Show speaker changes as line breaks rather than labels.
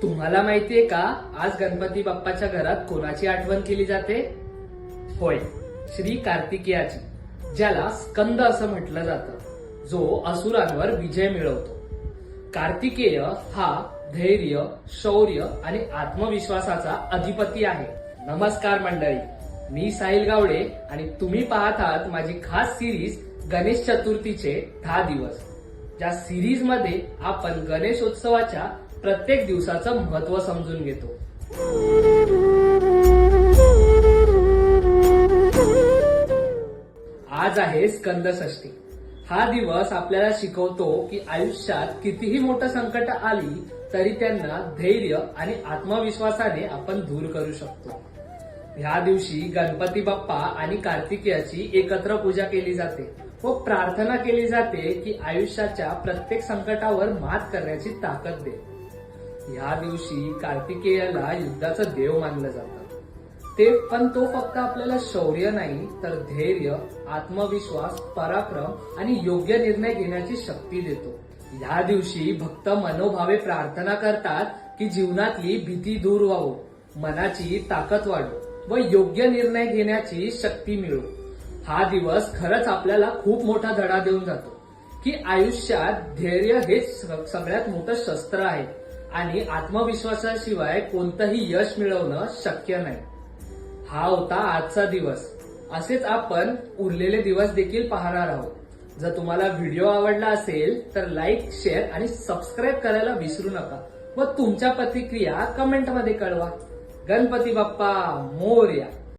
तुम्हाला माहितीये का आज गणपती बाप्पाच्या घरात कोणाची आठवण केली जाते? होय, श्री कार्तिकेयाची, ज्याला स्कंद असं म्हटलं जातं, जो असुरांवर विजय मिळवतो. कार्तिकेय हा धैर्य, शौर्य आणि आत्मविश्वासाचा अधिपती आहे. नमस्कार मंडळी, मी साहिल गावडे आणि तुम्ही पाहत आहात माझी खास सिरीज गणेश चतुर्थीचे 10 दिवस. ज्या सिरीज मध्ये आपण गणेशोत्सवाच्या प्रत्येक दिवसाचं महत्व समजून घेतो. आज आहे स्कंदषष्ठी. हा दिवस आपल्याला शिकवतो की आयुष्यात कितीही मोठं संकट आली तरी त्यांना धैर्य आणि आत्मविश्वासाने आपण दूर करू शकतो. ह्या दिवशी गणपती बाप्पा आणि कार्तिकेयाची एकत्र पूजा केली जाते व प्रार्थना केली जाते की आयुष्याच्या प्रत्येक संकटावर मात करण्याची ताकद दे. ह्या दिवशी कार्तिकेयाला युद्धाचं देव मानलं जातं. पण तो फक्त आपल्याला शौर्य नाही तर धैर्य, आत्मविश्वास, पराक्रम आणि योग्य निर्णय घेण्याची शक्ती देतो. ह्या दिवशी भक्त मनोभावे प्रार्थना करतात की जीवनातली भीती दूर व्हावो, मनाची ताकद वाढो व योग्य निर्णय घेण्याची शक्ती मिळो. हा दिवस खरंच आपल्याला खूप मोठा धडा देऊन जातो की आयुष्यात धैर्य हेच सगळ्यात मोठं शस्त्र आहे आणि आत्मविश्वासाशिवाय कोणतंही यश मिळवणं शक्य नाही. हा होता आजचा दिवस. असेच आपण उरलेले दिवस देखील पाहणार आहोत. जर तुम्हाला व्हिडिओ आवडला असेल तर लाईक, शेअर आणि सबस्क्राईब करायला विसरू नका व तुमच्या प्रतिक्रिया कमेंट मध्ये कळवा. गणपती बाप्पा मोरया.